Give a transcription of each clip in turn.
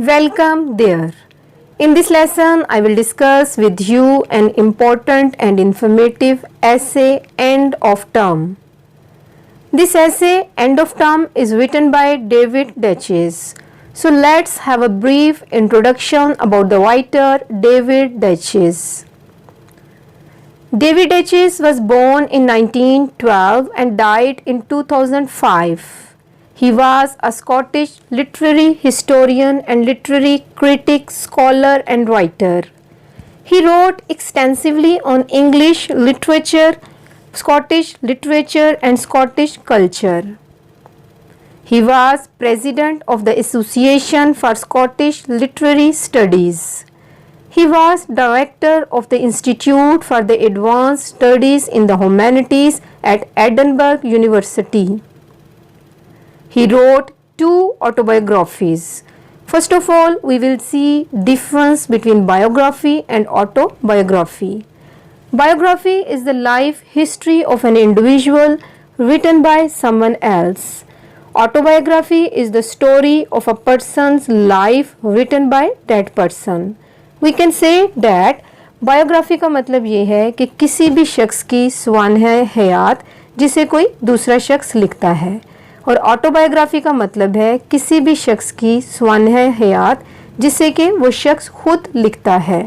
Welcome there. In this lesson, I will discuss with you an important and informative essay, End of Term. This essay, End of Term, is written by David Deutsches. So let's have a brief introduction about the writer David Deutsches. David Deutsches was born in 1912 and died in 2005. He was a Scottish literary historian and literary critic, scholar and writer. He wrote extensively on English literature, Scottish literature and Scottish culture. He was president of the Association for Scottish Literary Studies. He was director of the Institute for the Advanced Studies in the Humanities at Edinburgh University. He wrote 2 autobiographies. First of all, we will see difference between biography and autobiography. Biography is the life history of an individual written by someone else. Autobiography is the story of a person's life written by that person. We can say that biography का मतलब ये है कि किसी भी शख्स की स्वान्ह हयात जिसे कोई दूसरा शख्स लिखता है, और ऑटोबायोग्राफी का मतलब है किसी भी शख्स की स्वान्ह हयात जिसे कि वो शख्स खुद लिखता है.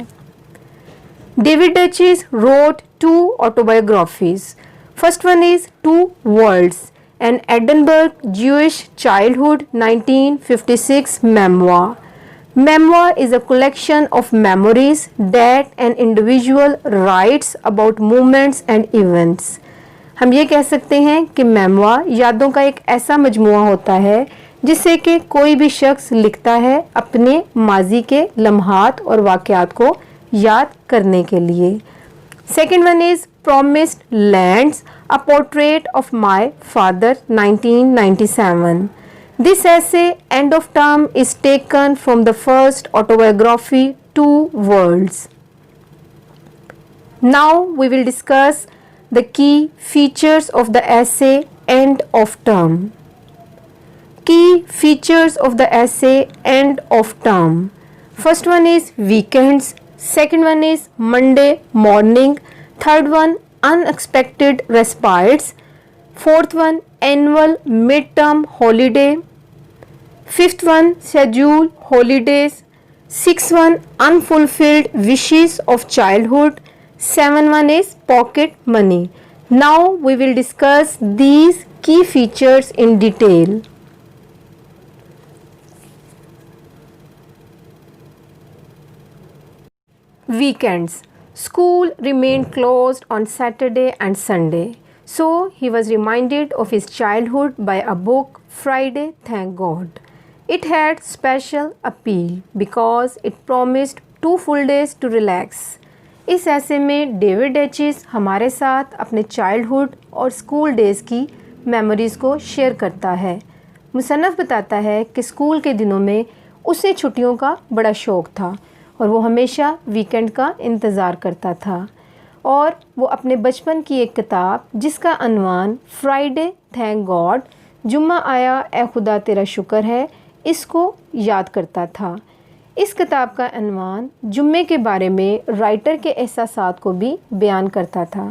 David Deutsches wrote 2 autobiographies. First one is Two Worlds, an Edinburgh Jewish childhood 1956 memoir. Memoir is a collection of memories that an individual writes about moments and events. हम ये कह सकते हैं कि मेमोir यादों का एक ऐसा मजमुआ होता है जिससे कि कोई भी शख्स लिखता है अपने माजी के लम्हात और वाक़यात को याद करने के लिए. Second one is promised lands, a portrait of my father 1997. This essay, End of Term, is taken from the first autobiography, Two Worlds. Now we will discuss the key features of the essay, End of Term. Key features of the essay, End of Term. First one is weekends. Second one is Monday morning. Third one, unexpected respites. Fourth one, annual midterm holiday. Fifth one, schedule holidays. Sixth one, unfulfilled wishes of childhood. 7 one is pocket money. Now we will discuss these key features in detail. Weekends. School remained closed on Saturday and Sunday. So he was reminded of his childhood by a book, Friday, Thank God. It had special appeal because it promised 2 full days to relax. इस ऐसे में David duchess हमारे साथ अपने childhood और school days की memories को share करता है. मुसन्नफ़ बताता है कि स्कूल के दिनों में उसे छुट्टियों का बड़ा शौक़ था और वो हमेशा वीकेंड का इंतज़ार करता था, और वो अपने बचपन की एक किताब जिसका अनवान फ्राइडे थैंक गॉड, जुम्मा आया ए खुदा तेरा शुक्र है, इसको याद करता था. इस किताब का अनवान जुम्मे के बारे में राइटर के एहसासात को भी बयान करता था,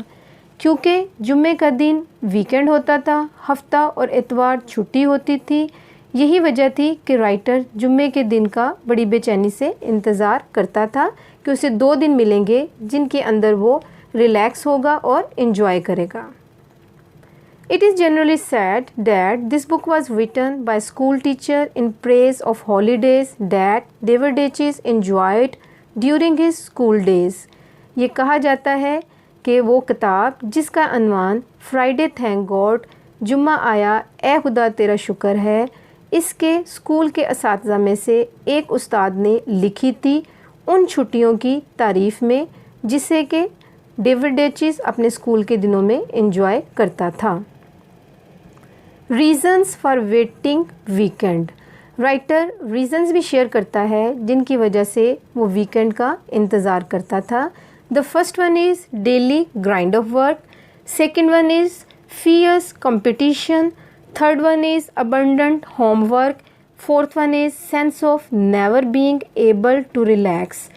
क्योंकि जुम्मे का दिन वीकेंड होता था, हफ्ता और इतवार छुट्टी होती थी. यही वजह थी कि राइटर जुम्मे के दिन का बड़ी बेचैनी से इंतज़ार करता था कि उसे 2 दिन मिलेंगे जिनके अंदर वो रिलैक्स होगा और इन्जॉय करेगा. It is generally said that this book was written by a school teacher in praise of holidays that David Deutsches enjoyed during his school days. ये कहा जाता है कि वो किताब जिसका अनवान फ्राइडे थैंक गॉड, जुम्मा आया ए खुदा तेरा शुक्र है, इसके स्कूल के असातिज़ा में से एक उस्ताद ने लिखी थी उन छुट्टियों की तारीफ़ में जिसे कि डेविड डचेस अपने स्कूल के दिनों में एंजॉय करता था. Reasons for waiting weekend. Writer reasons भी शेयर करता है जिनकी वजह से वो वीकेंड का इंतज़ार करता था. The first one is daily grind of work. Second one is fierce competition. Third one is abundant homework. Fourth one is sense of never being able to relax.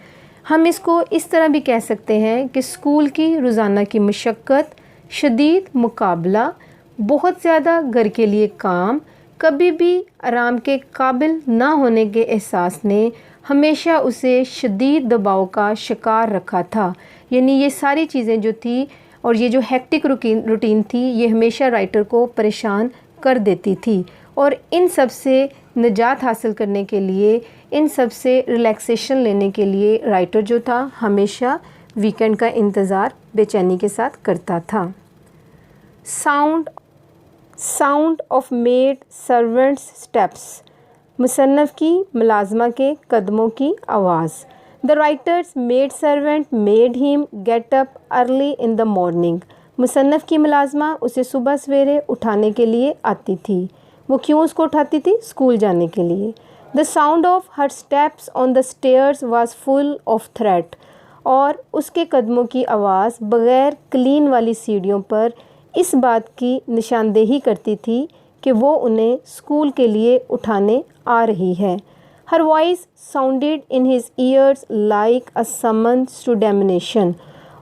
हम इसको इस तरह भी कह सकते हैं कि स्कूल की रोज़ाना की मशक्क़त, शदीद मुकाबला, बहुत ज़्यादा घर के लिए काम, कभी भी आराम के काबिल ना होने के एहसास ने हमेशा उसे शदीद दबाव का शिकार रखा था। यानी ये सारी चीज़ें जो थी और ये जो हेक्टिक रूटीन थी ये हमेशा राइटर को परेशान कर देती थी, और इन सब से निजात हासिल करने के लिए, इन सब से रिलैक्सेशन लेने के लिए राइटर जो था हमेशा वीकेंड का इंतज़ार बेचैनी के साथ करता था। Sound of maid servants steps, मुसन्नफ़ की मुलाजमा के कदमों की आवाज़। The writer's maid servant made him get up early in the morning. मुसन्नफ़ की मुलाजमा उसे सुबह सवेरे उठाने के लिए आती थी। वो क्यों उसको उठाती थी? स्कूल जाने के लिए। The sound of her steps on the stairs was full of threat, और उसके कदमों की आवाज़ बग़ैर क्लीन वाली सीढ़ियों पर इस बात की निशानदेही करती थी कि वो उन्हें स्कूल के लिए उठाने आ रही है। Her voice sounded in his ears like a summons to damnation,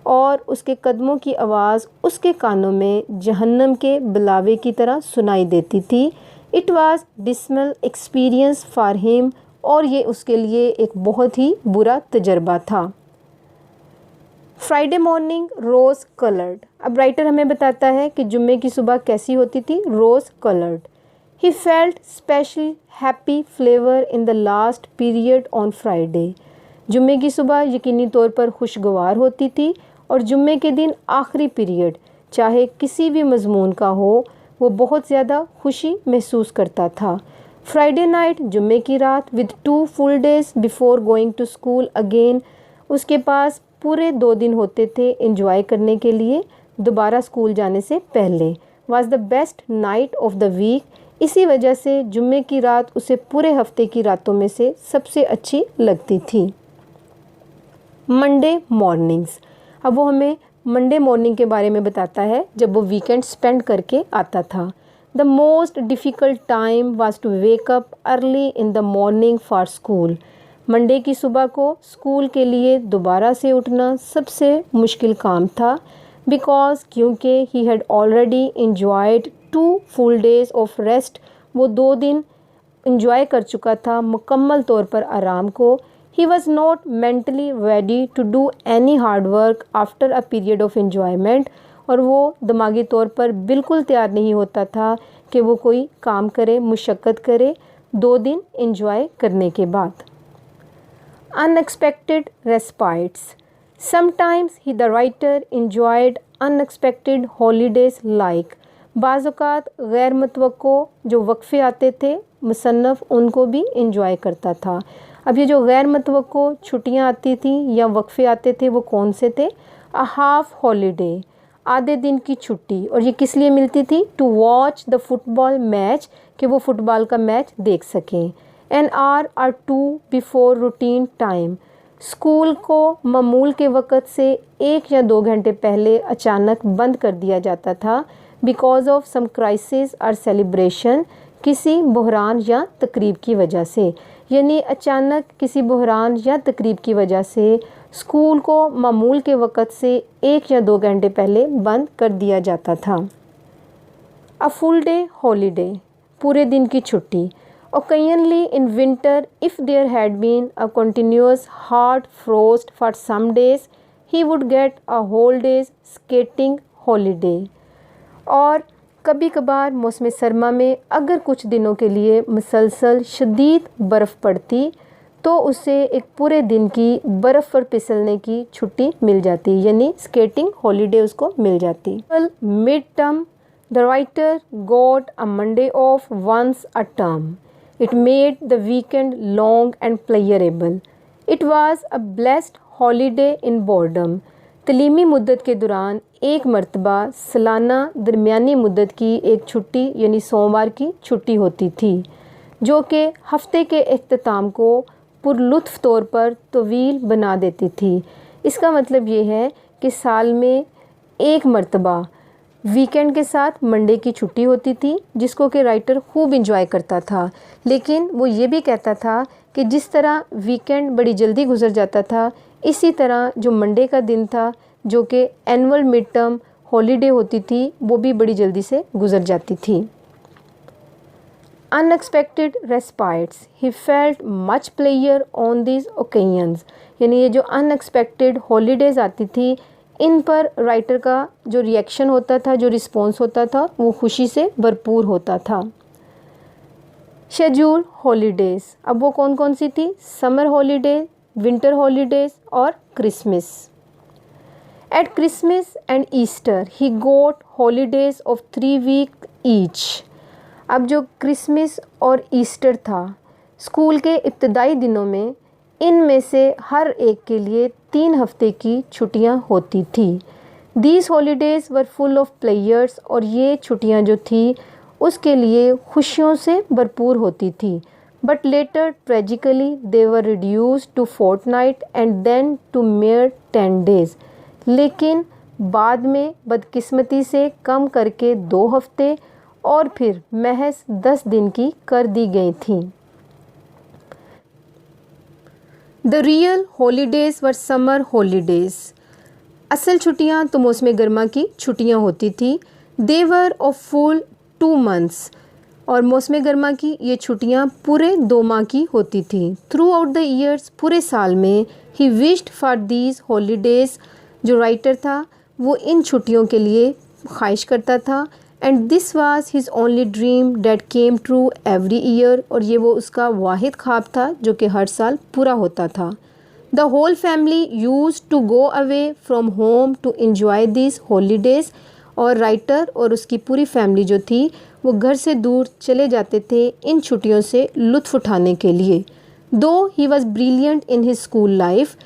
और उसके कदमों की आवाज़ उसके कानों में जहन्नम के बुलावे की तरह सुनाई देती थी। It was dismal experience for him, और ये उसके लिए एक बहुत ही बुरा तजर्बा था। फ्राइडे मॉर्निंग रोज़ कलर्ड। अब राइटर हमें बताता है कि जुम्मे की सुबह कैसी होती थी? Rose coloured. He felt special happy flavour in the last period on Friday. जुम्मे की सुबह यकीनी तौर पर खुशगवार होती थी, और जुम्मे के दिन आखिरी पीरियड चाहे किसी भी मजमून का हो, वो बहुत ज़्यादा खुशी महसूस करता था। फ्राइडे नाइट, जुम्मे की रात, with 2 full days before going to school again, उसके पास पूरे 2 दिन होते थे एंजॉय करने के लिए दोबारा स्कूल जाने से पहले। Was the best night of the week. इसी वजह से जुम्मे की रात उसे पूरे हफ्ते की रातों में से सबसे अच्छी लगती थी। Monday mornings. अब वो हमें मंडे मॉर्निंग के बारे में बताता है जब वो वीकेंड स्पेंड करके आता था। The most difficult time was to wake up early in the morning for school. Monday की सुबह को स्कूल के लिए दोबारा से उठना सबसे मुश्किल काम था, बिकॉज क्योंकि he had already enjoyed 2 full days of rest. वो 2 दिन इंजॉय कर चुका था मुकम्मल तौर पर आराम को। He was not mentally ready to do any hard work after a period of enjoyment, और वो दिमागी तौर पर बिल्कुल तैयार नहीं होता था कि वो कोई काम करे, मुशक्क़त करे 2 दिन इंजॉय करने के बाद। Unexpected respites. Sometimes the writer enjoyed unexpected holidays like, बाज़ औक़ात गैर मुतवक्को जो वक्फ़े आते थे मुसन्नफ़ उनको भी इंजॉय करता था। अब ये जो गैर मुतवक्को छुट्टियाँ आती थी या वक्फ़े आते थे वो कौन से थे? अ हाफ हॉलीडे, आधे दिन की छुट्टी, और ये किस लिए मिलती थी? To watch the football match, कि वो फुटबॉल का मैच देख सकें। एन आवर और 2 बिफोर रूटीन टाइम, स्कूल को मामूल के वक़्त से 1 या 2 घंटे पहले अचानक बंद कर दिया जाता था, बिकॉज ऑफ सम क्राइसिस और सेलिब्रेशन, किसी बहरान या तकरीब की वजह से। यानी अचानक किसी बहरान या तकरीब की वजह से स्कूल को मामूल के वक़्त से 1 या 2 घंटे पहले बंद कर दिया जाता था। अ फुल डे हॉलीडे, पूरे दिन की छुट्टी। Occasionally in winter, if there had been a continuous hard frost for some days, he would get a whole day's skating holiday. और कभी कभार मौसम सरमा में अगर कुछ दिनों के लिए मुसलसल शदीद बर्फ़ पड़ती तो उसे एक पूरे दिन की बर्फ़ पर फिसलने की छुट्टी मिल जाती, यानी स्केटिंग हॉलीडे उसको मिल जाती। Mid term, the writer got a Monday off once a term. It made the weekend long and pleasurable. It was a blessed holiday in boredom. तलीमी मुद्दत के दौरान एक मरतबा सालाना दरमियानी मुद्दत की एक छुट्टी यानी सोमवार की छुट्टी होती थी, जो कि हफ्ते के इख्तिताम को पुरलुत्फ़ तौर पर तवील बना देती थी। इसका मतलब ये है कि साल में एक मरतबा वीकेंड के साथ मंडे की छुट्टी होती थी जिसको कि राइटर खूब इंजॉय करता था, लेकिन वो ये भी कहता था कि जिस तरह वीकेंड बड़ी जल्दी गुजर जाता था, इसी तरह जो मंडे का दिन था जो कि एनुअल मिड टर्म हॉलीडे होती थी, वो भी बड़ी जल्दी से गुजर जाती थी। Unexpected respites, he felt much player on this occasions, यानी ये जो अनएक्सपेक्टेड हॉलीडेज़ आती थी, इन पर राइटर का जो रिएक्शन होता था, जो रिस्पॉन्स होता था, वो खुशी से भरपूर होता था। शेड्यूल हॉलीडेज़, अब वो कौन कौन सी थी? समर हॉलीडे, विंटर हॉलीडेज़ और Christmas. At Christmas and Easter he got holidays of 3 week each. अब जो क्रिसमस और ईस्टर था, स्कूल के इब्तदाई दिनों में इनमें से हर एक के लिए 3 हफ्ते की छुट्टियां होती थी। These holidays were full of players, और ये छुट्टियां जो थी उसके लिए खुशियों से भरपूर होती थी। But later tragically they were reduced to fortnight and then to mere 10 days. लेकिन बाद में बदकिस्मती से कम करके 2 हफ्ते और फिर महज 10 दिन की कर दी गई थी। The real holidays were summer holidays. असल छुट्टियां तो मौसम गर्मा की छुट्टियां होती थी। दे वर ऑफ फुल 2 months, और मौसम गर्मा की ये छुट्टियां पूरे 2 माह की होती थी। थ्रू आउट द ईयर्स, पूरे साल में, he wished for these holidays, जो राइटर था वो इन छुट्टियों के लिए ख्वाहिश करता था। And this was his only dream that came true every year, और ये वो उसका वाहिद ख्वाब था जो कि हर साल पूरा होता था। The whole family used to go away from home to enjoy this holidays, और राइटर और उसकी पूरी फैमिली जो थी वो घर से दूर चले जाते थे इन छुट्टियों से लुत्फ़ उठाने के लिए। दो he was brilliant in his school life,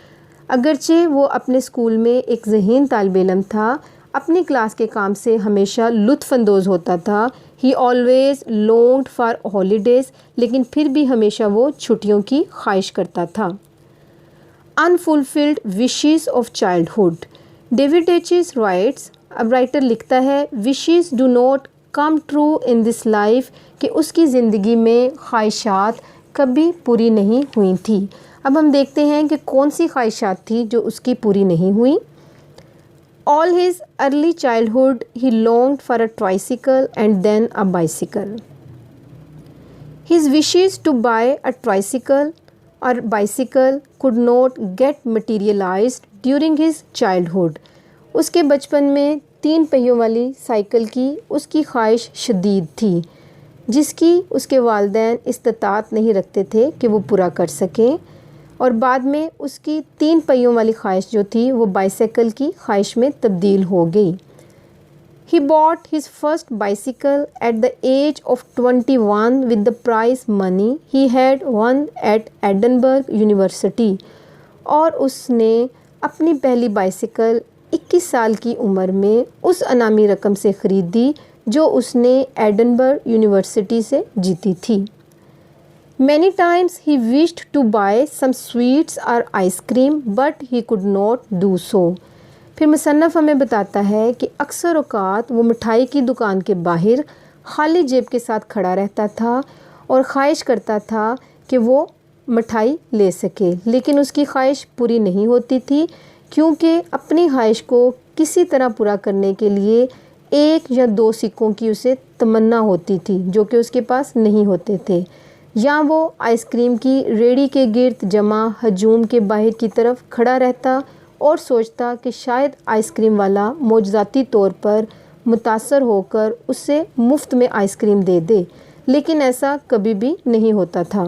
अगरचे वो अपने स्कूल में एक ज़हीन तालिब इल्म था, अपनी क्लास के काम से हमेशा लुत्फ़अंदोज़ होता था। ही ऑलवेज़ लॉन्ग्ड फॉर हॉलीडेज़, लेकिन फिर भी हमेशा वो छुट्टियों की ख्वाहिश करता था। Unfulfilled wishes of childhood, David aches rights, अब राइटर लिखता है, wishes do not come true in this life, कि उसकी ज़िंदगी में ख्वाहिशात कभी पूरी नहीं हुई थी। अब हम देखते हैं कि कौन सी ख्वाहिशात थी जो उसकी पूरी नहीं हुई। All his early childhood he longed for a tricycle and then a bicycle. His wishes to buy a tricycle or bicycle could not get materialized during his childhood. उसके बचपन में 3 पहियों वाली साइकिल की उसकी ख्वाहिश शदीद थी, जिसकी उसके वालिदैन इस्तात नहीं रखते थे कि वो पूरा कर सकें, और बाद में उसकी 3 पहियों वाली ख्वाहिश जो थी वो बाइसाइकिल की ख्वाहिश में तब्दील हो गई। He bought his first bicycle at the age of 21 with the prize money he had won at Edinburgh University, और उसने अपनी पहली बाइसाइकिल 21 साल की उम्र में उस अनामी रकम से ख़रीदी जो उसने एडनबर्ग यूनिवर्सिटी से जीती थी। Many times he wished to buy some sweets or ice cream but he could not do so. फिर मुसन्नफ़ हमें बताता है कि अक्सर औक़ात वो मिठाई की दुकान के बाहर खाली जेब के साथ खड़ा रहता था और ख्वाहिश करता था कि वो मिठाई ले सके, लेकिन उसकी ख्वाहिश पूरी नहीं होती थी, क्योंकि अपनी ख्वाहिश को किसी तरह पूरा करने के लिए 1 या 2 सिक्कों की उसे तमन्ना होती थी जो कि उसके पास नहीं होते थे, या वो आइसक्रीम की रेडी के गिर्द जमा हजूम के बाहर की तरफ खड़ा रहता और सोचता कि शायद आइसक्रीम वाला मौजज़ाती तौर पर मुतासर होकर उससे मुफ्त में आइसक्रीम दे दे, लेकिन ऐसा कभी भी नहीं होता था।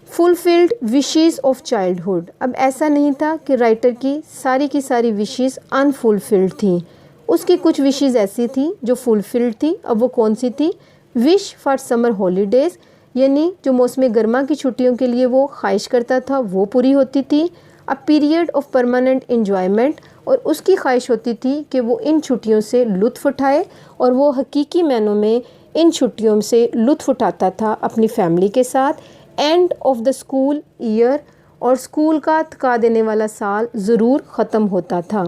फुलफिल्ड विशेज़ ऑफ चाइल्डहुड, अब ऐसा नहीं था कि राइटर की सारी विशेज़ अनफुलफिल्ड थी, उसकी कुछ विशेज़ ऐसी थी जो फुलफिल्ड थी। अब वो कौन सी थी? विश फॉर समर हॉलीडेज़, यानी जो मौसम गर्मा की छुट्टियों के लिए वो ख्वाहिश करता था वो पूरी होती थी। A period of permanent enjoyment, और उसकी ख्वाहिश होती थी कि वो इन छुट्टियों से लुत्फ़ उठाए, और वो हकीकी मायनों में इन छुट्टियों से लुत्फ़ उठाता था अपनी फैमिली के साथ। End of the school year, और स्कूल का थका देने वाला साल ज़रूर ख़त्म होता था।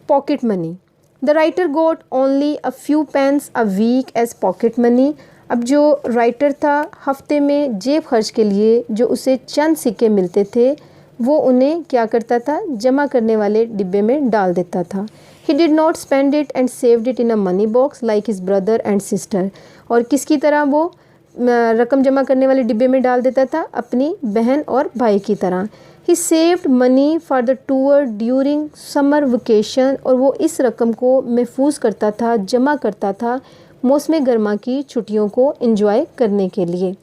Pocket money, the writer got only a few pence a week as pocket money. अब जो राइटर था हफ्ते में जेब खर्च के लिए जो उसे चंद सिक्के मिलते थे वो उन्हें क्या करता था, जमा करने वाले डिब्बे में डाल देता था। He did not spend it and saved it in a money box like his brother and sister. और किसकी तरह वो रकम जमा करने वाले डिब्बे में डाल देता था, अपनी बहन और भाई की तरह। He saved money for the tour during summer vacation. और वो इस रकम को महफूज करता था, जमा करता था मौसम गर्मा की छुट्टियों को एंजॉय करने के लिए।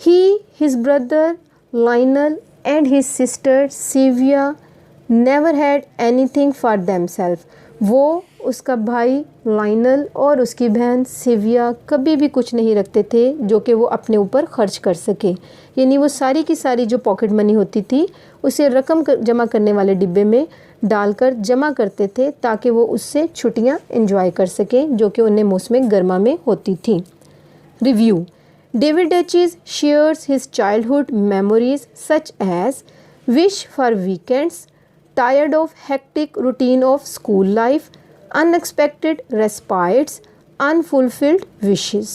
He, his brother Lionel and his sister Sylvia never had anything for themself. वो, उसका भाई लाइनल और उसकी बहन सिविया कभी भी कुछ नहीं रखते थे जो कि वो अपने ऊपर खर्च कर सके। यानी वो सारी की सारी जो पॉकेट मनी होती थी उसे रकम जमा करने वाले डिब्बे में डालकर जमा करते थे ताकि वो उससे छुट्टियां एंजॉय कर सकें जो कि उन्हें मौसम गर्मा में होती थी। Review. David Dutchess shares his childhood memories such as wish for weekends, tired of hectic routine of school life, unexpected respites, unfulfilled wishes.